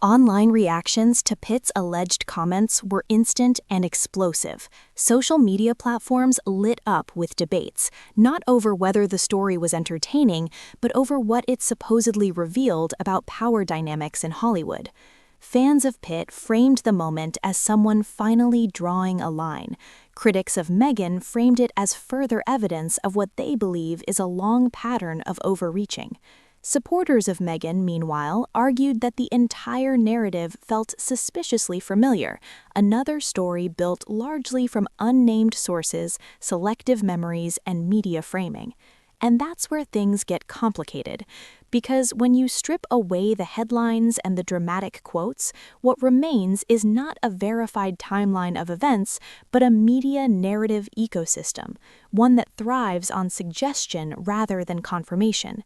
Online reactions to Pitt's alleged comments were instant and explosive. Social media platforms lit up with debates, not over whether the story was entertaining, but over what it supposedly revealed about power dynamics in Hollywood. Fans of Pitt framed the moment as someone finally drawing a line. Critics of Meghan framed it as further evidence of what they believe is a long pattern of overreaching. Supporters of Meghan, meanwhile, argued that the entire narrative felt suspiciously familiar, another story built largely from unnamed sources, selective memories, and media framing. And that's where things get complicated, because when you strip away the headlines and the dramatic quotes, what remains is not a verified timeline of events, but a media narrative ecosystem, one that thrives on suggestion rather than confirmation.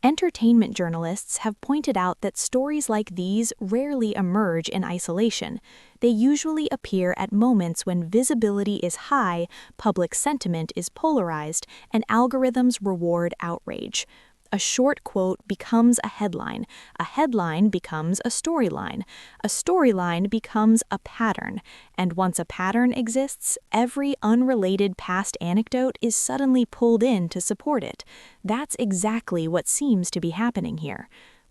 Entertainment journalists have pointed out that stories like these rarely emerge in isolation. They usually appear at moments when visibility is high, public sentiment is polarized, and algorithms reward outrage. A short quote becomes a headline becomes a storyline becomes a pattern, and once a pattern exists, every unrelated past anecdote is suddenly pulled in to support it. That's exactly what seems to be happening here.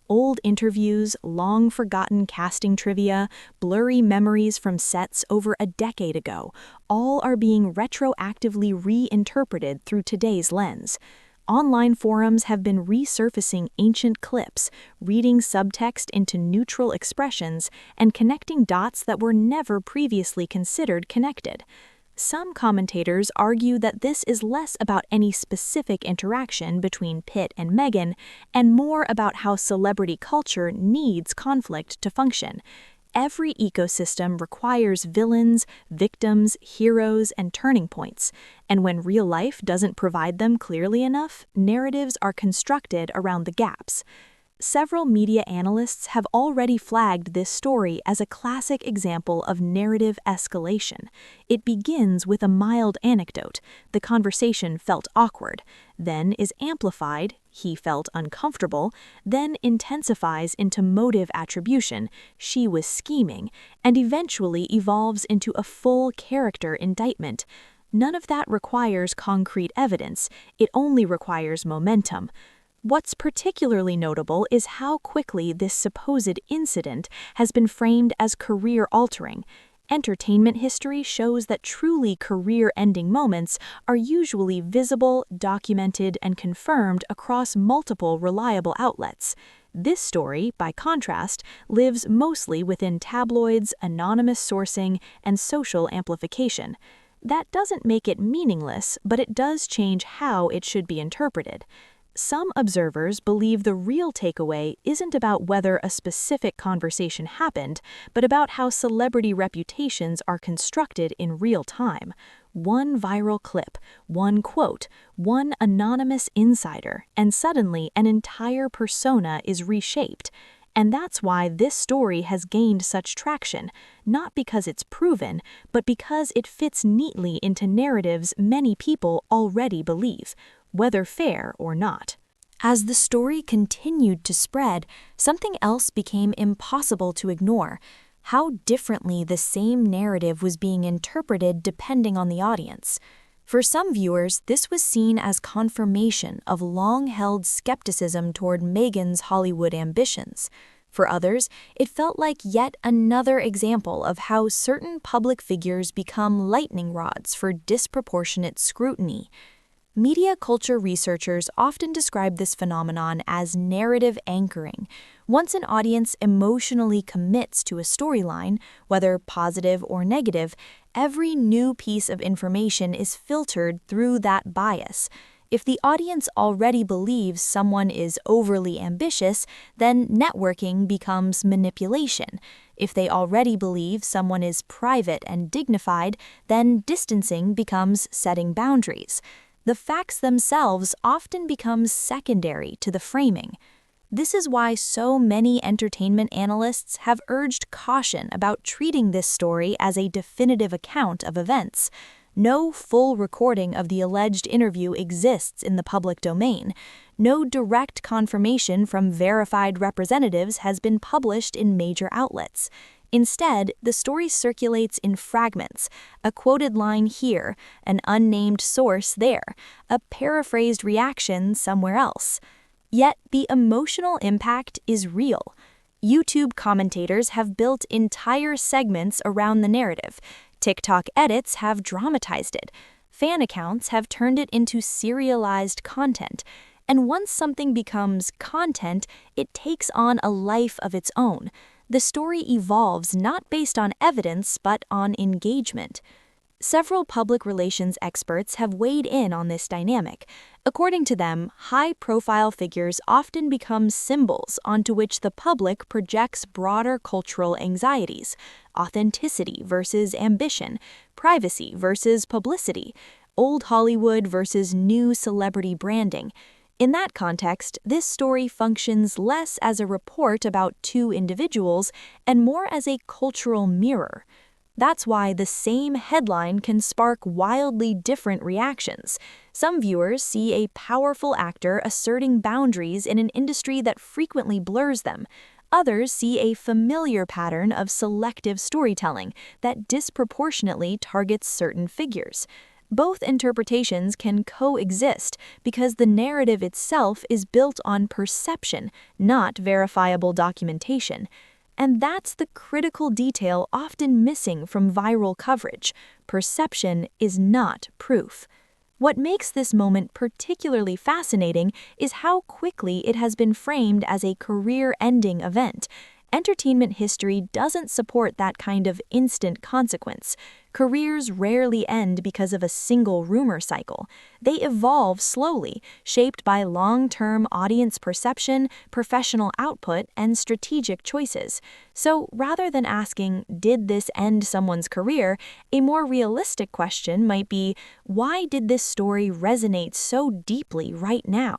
Old interviews, long-forgotten casting trivia, blurry memories from sets over a decade ago, all are being retroactively reinterpreted through today's lens. Online forums have been resurfacing ancient clips, reading subtext into neutral expressions, and connecting dots that were never previously considered connected. Some commentators argue that this is less about any specific interaction between Pitt and Meghan and more about how celebrity culture needs conflict to function. Every ecosystem requires villains, victims, heroes, and turning points, and when real life doesn't provide them clearly enough, narratives are constructed around the gaps. Several media analysts have already flagged this story as a classic example of narrative escalation. It begins with a mild anecdote, the conversation felt awkward, then is amplified, he felt uncomfortable, then intensifies into motive attribution, she was scheming, and eventually evolves into a full character indictment. None of that requires concrete evidence, it only requires momentum. What's particularly notable is how quickly this supposed incident has been framed as career-altering. Entertainment history shows that truly career-ending moments are usually visible, documented, and confirmed across multiple reliable outlets. This story, by contrast, lives mostly within tabloids, anonymous sourcing, and social amplification. That doesn't make it meaningless, but it does change how it should be interpreted. Some observers believe the real takeaway isn't about whether a specific conversation happened, but about how celebrity reputations are constructed in real time. One viral clip, one quote, one anonymous insider, and suddenly an entire persona is reshaped. And that's why this story has gained such traction, not because it's proven, but because it fits neatly into narratives many people already believe, whether fair or not. As the story continued to spread, something else became impossible to ignore: how differently the same narrative was being interpreted depending on the audience. For some viewers, this was seen as confirmation of long-held skepticism toward Meghan's Hollywood ambitions. For others, it felt like yet another example of how certain public figures become lightning rods for disproportionate scrutiny. Media culture researchers often describe this phenomenon as narrative anchoring. Once an audience emotionally commits to a storyline, whether positive or negative, every new piece of information is filtered through that bias. If the audience already believes someone is overly ambitious, then networking becomes manipulation. If they already believe someone is private and dignified, then distancing becomes setting boundaries. The facts themselves often become secondary to the framing. This is why so many entertainment analysts have urged caution about treating this story as a definitive account of events. No full recording of the alleged interview exists in the public domain. No direct confirmation from verified representatives has been published in major outlets. Instead, the story circulates in fragments, a quoted line here, an unnamed source there, a paraphrased reaction somewhere else. Yet the emotional impact is real. YouTube commentators have built entire segments around the narrative. TikTok edits have dramatized it. Fan accounts have turned it into serialized content. And once something becomes content, it takes on a life of its own. The story evolves not based on evidence, but on engagement. Several public relations experts have weighed in on this dynamic. According to them, high-profile figures often become symbols onto which the public projects broader cultural anxieties: authenticity versus ambition, privacy versus publicity, old Hollywood versus new celebrity branding. In that context, this story functions less as a report about two individuals and more as a cultural mirror. That's why the same headline can spark wildly different reactions. Some viewers see a powerful actor asserting boundaries in an industry that frequently blurs them. Others see a familiar pattern of selective storytelling that disproportionately targets certain figures. Both interpretations can coexist because the narrative itself is built on perception, not verifiable documentation. And that's the critical detail often missing from viral coverage. Perception is not proof. What makes this moment particularly fascinating is how quickly it has been framed as a career-ending event. Entertainment history doesn't support that kind of instant consequence. Careers rarely end because of a single rumor cycle. They evolve slowly, shaped by long-term audience perception, professional output, and strategic choices. So rather than asking, did this end someone's career, a more realistic question might be, why did this story resonate so deeply right now?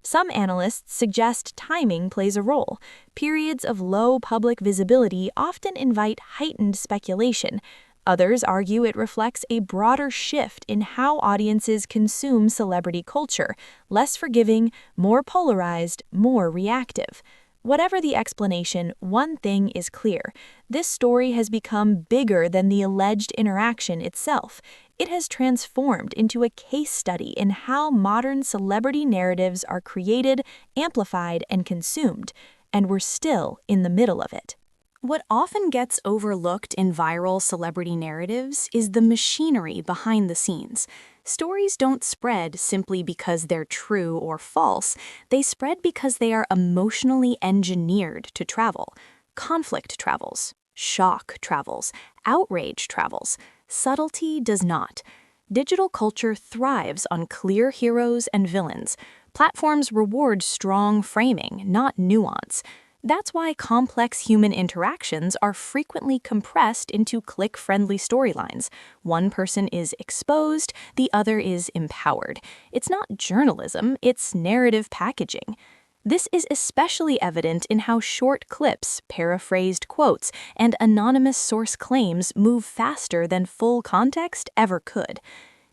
Some analysts suggest timing plays a role. Periods of low public visibility often invite heightened speculation. Others argue it reflects a broader shift in how audiences consume celebrity culture: less forgiving, more polarized, more reactive. Whatever the explanation, one thing is clear: this story has become bigger than the alleged interaction itself. It has transformed into a case study in how modern celebrity narratives are created, amplified, and consumed, and we're still in the middle of it. What often gets overlooked in viral celebrity narratives is the machinery behind the scenes. Stories don't spread simply because they're true or false. They spread because they are emotionally engineered to travel. Conflict travels, shock travels, outrage travels. Subtlety does not. Digital culture thrives on clear heroes and villains. Platforms reward strong framing, not nuance. That's why complex human interactions are frequently compressed into click-friendly storylines. One person is exposed, the other is empowered. It's not journalism, it's narrative packaging. This is especially evident in how short clips, paraphrased quotes, and anonymous source claims move faster than full context ever could.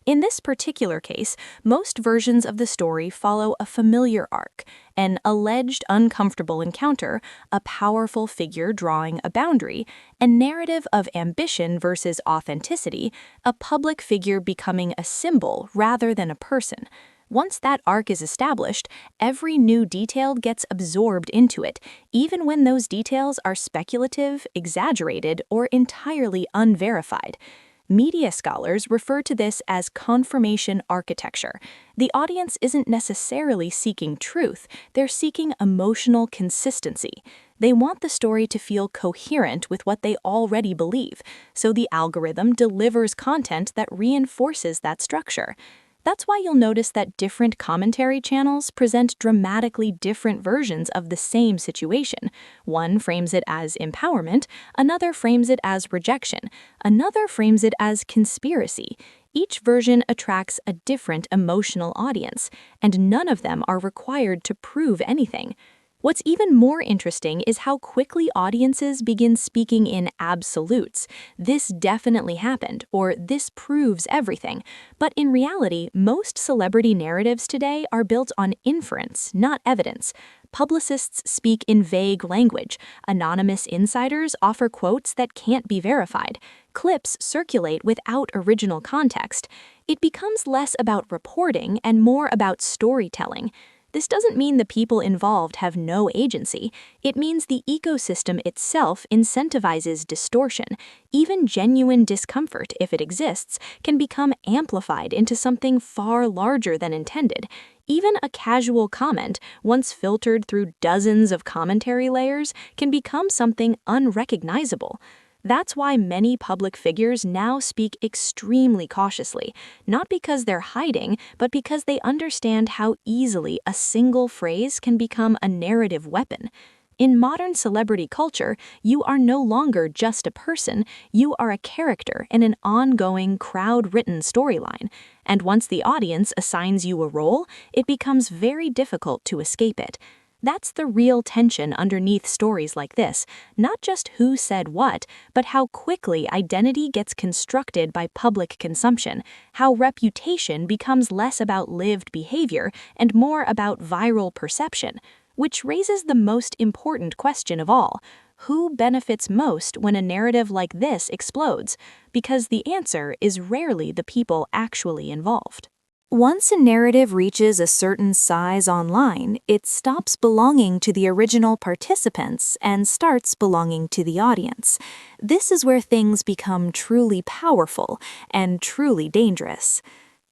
In this particular case, most versions of the story follow a familiar arc: an alleged uncomfortable encounter, a powerful figure drawing a boundary, a narrative of ambition versus authenticity, a public figure becoming a symbol rather than a person. Once that arc is established, every new detail gets absorbed into it, even when those details are speculative, exaggerated, or entirely unverified. Media scholars refer to this as confirmation architecture. The audience isn't necessarily seeking truth, they're seeking emotional consistency. They want the story to feel coherent with what they already believe, so the algorithm delivers content that reinforces that structure. That's why you'll notice that different commentary channels present dramatically different versions of the same situation. One frames it as empowerment, another frames it as rejection, another frames it as conspiracy. Each version attracts a different emotional audience, and none of them are required to prove anything. What's even more interesting is how quickly audiences begin speaking in absolutes. This definitely happened, or this proves everything. But in reality, most celebrity narratives today are built on inference, not evidence. Publicists speak in vague language. Anonymous insiders offer quotes that can't be verified. Clips circulate without original context. It becomes less about reporting and more about storytelling. This doesn't mean the people involved have no agency. It means the ecosystem itself incentivizes distortion. Even genuine discomfort, if it exists, can become amplified into something far larger than intended. Even a casual comment, once filtered through dozens of commentary layers, can become something unrecognizable. That's why many public figures now speak extremely cautiously, not because they're hiding, but because they understand how easily a single phrase can become a narrative weapon. In modern celebrity culture, you are no longer just a person, you are a character in an ongoing, crowd-written storyline. And once the audience assigns you a role, it becomes very difficult to escape it. That's the real tension underneath stories like this, not just who said what, but how quickly identity gets constructed by public consumption, how reputation becomes less about lived behavior and more about viral perception, which raises the most important question of all. Who benefits most when a narrative like this explodes? Because the answer is rarely the people actually involved. Once a narrative reaches a certain size online, it stops belonging to the original participants and starts belonging to the audience. This is where things become truly powerful and truly dangerous.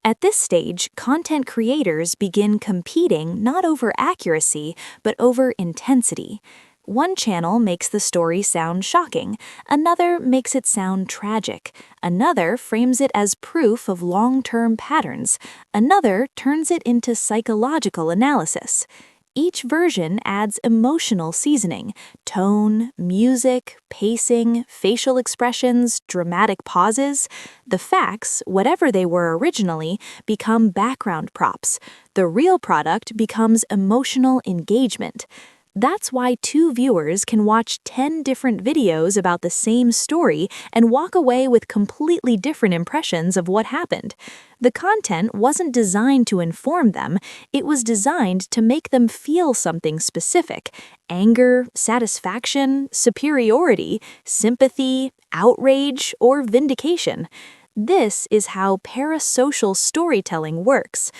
At this stage, content creators begin competing not over accuracy, but over intensity. One channel makes the story sound shocking, another makes it sound tragic, another frames it as proof of long-term patterns, another turns it into psychological analysis. Each version adds emotional seasoning, tone, music, pacing, facial expressions, dramatic pauses. The facts, whatever they were originally, become background props. The real product becomes emotional engagement. That's why two viewers can watch 10 different videos about the same story and walk away with completely different impressions of what happened. The content wasn't designed to inform them, it was designed to make them feel something specific: anger, satisfaction, superiority, sympathy, outrage, or vindication. This is how parasocial storytelling works.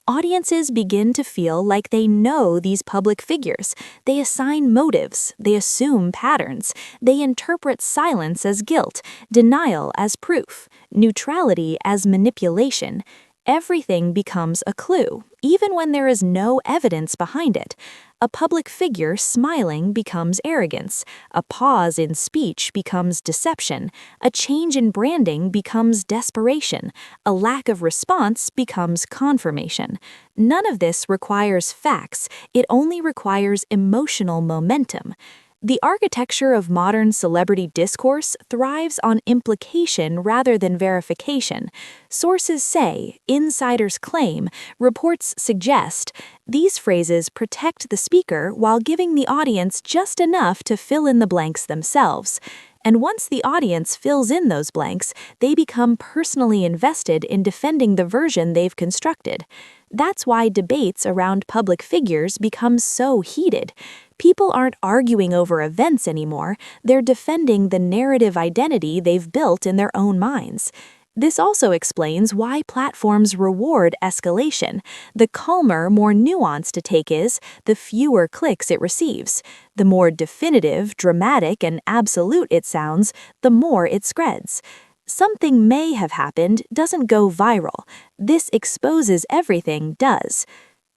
Audiences begin to feel like they know these public figures. They assign motives, they assume patterns, they interpret silence as guilt, denial as proof, neutrality as manipulation. Everything becomes a clue, even when there is no evidence behind it. A public figure smiling becomes arrogance, a pause in speech becomes deception, a change in branding becomes desperation, a lack of response becomes confirmation. None of this requires facts, it only requires emotional momentum. The architecture of modern celebrity discourse thrives on implication rather than verification. Sources say, insiders claim, reports suggest. These phrases protect the speaker while giving the audience just enough to fill in the blanks themselves. And once the audience fills in those blanks, they become personally invested in defending the version they've constructed. That's why debates around public figures become so heated. People aren't arguing over events anymore, they're defending the narrative identity they've built in their own minds. This also explains why platforms reward escalation. The calmer, more nuanced a take is, the fewer clicks it receives. The more definitive, dramatic, and absolute it sounds, the more it spreads. Something may have happened doesn't go viral. This exposes everything does.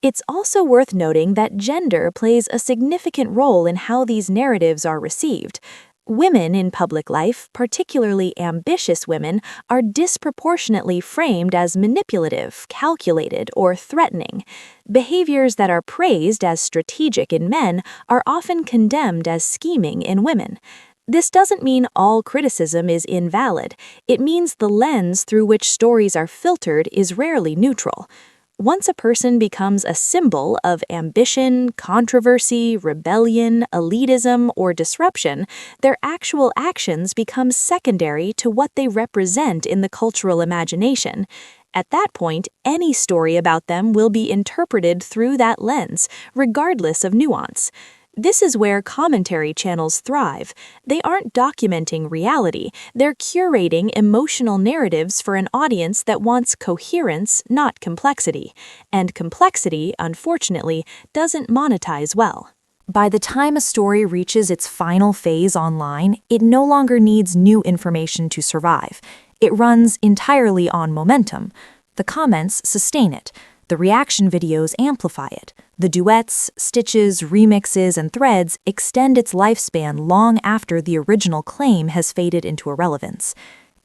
It's also worth noting that gender plays a significant role in how these narratives are received. Women in public life, particularly ambitious women, are disproportionately framed as manipulative, calculated, or threatening. Behaviors that are praised as strategic in men are often condemned as scheming in women. This doesn't mean all criticism is invalid. It means the lens through which stories are filtered is rarely neutral. Once a person becomes a symbol of ambition, controversy, rebellion, elitism, or disruption, their actual actions become secondary to what they represent in the cultural imagination. At that point, any story about them will be interpreted through that lens, regardless of nuance. This is where commentary channels thrive. They aren't documenting reality, they're curating emotional narratives for an audience that wants coherence, not complexity. And complexity, unfortunately, doesn't monetize well. By the time a story reaches its final phase online, it no longer needs new information to survive. It runs entirely on momentum. The comments sustain it. The reaction videos amplify it. The duets, stitches, remixes, and threads extend its lifespan long after the original claim has faded into irrelevance.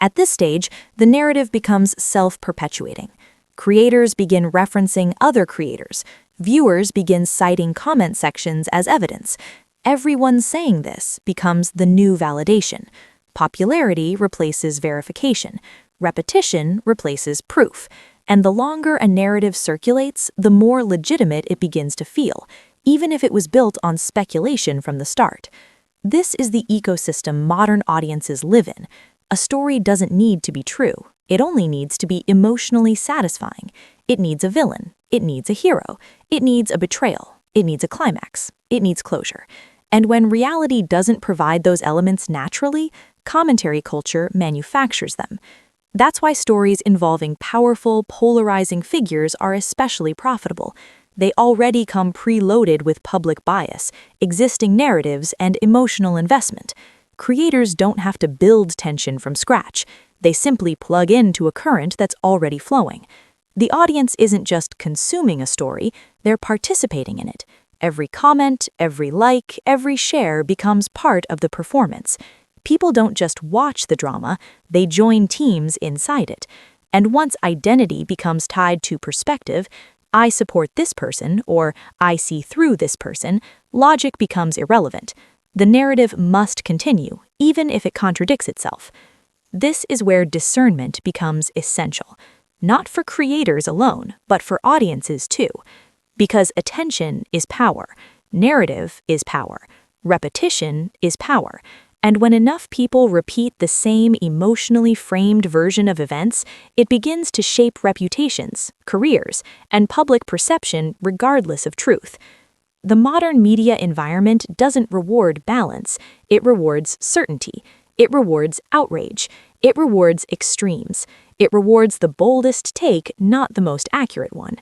At this stage, the narrative becomes self-perpetuating. Creators begin referencing other creators. Viewers begin citing comment sections as evidence. Everyone saying this becomes the new validation. Popularity replaces verification. Repetition replaces proof. And the longer a narrative circulates, the more legitimate it begins to feel, even if it was built on speculation from the start. This is the ecosystem modern audiences live in. A story doesn't need to be true. It only needs to be emotionally satisfying. It needs a villain. It needs a hero. It needs a betrayal. It needs a climax. It needs closure. And when reality doesn't provide those elements naturally, commentary culture manufactures them. That's why stories involving powerful, polarizing figures are especially profitable. They already come preloaded with public bias, existing narratives, and emotional investment. Creators don't have to build tension from scratch. They simply plug into a current that's already flowing. The audience isn't just consuming a story, they're participating in it. Every comment, every like, every share becomes part of the performance. People don't just watch the drama, they join teams inside it. And once identity becomes tied to perspective, I support this person or I see through this person, logic becomes irrelevant. The narrative must continue, even if it contradicts itself. This is where discernment becomes essential, not for creators alone, but for audiences too. Because attention is power, narrative is power, repetition is power. And when enough people repeat the same emotionally framed version of events, it begins to shape reputations, careers, and public perception regardless of truth. The modern media environment doesn't reward balance, it rewards certainty. It rewards outrage. It rewards extremes. It rewards the boldest take, not the most accurate one.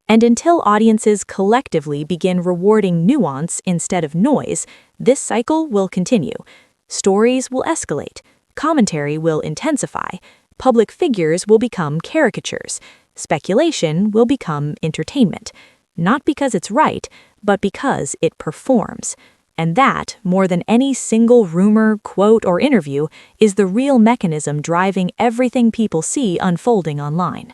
And until audiences collectively begin rewarding nuance instead of noise, this cycle will continue. Stories will escalate, commentary will intensify, public figures will become caricatures, speculation will become entertainment, not because it's right, but because it performs. And that, more than any single rumor, quote, or interview, is the real mechanism driving everything people see unfolding online.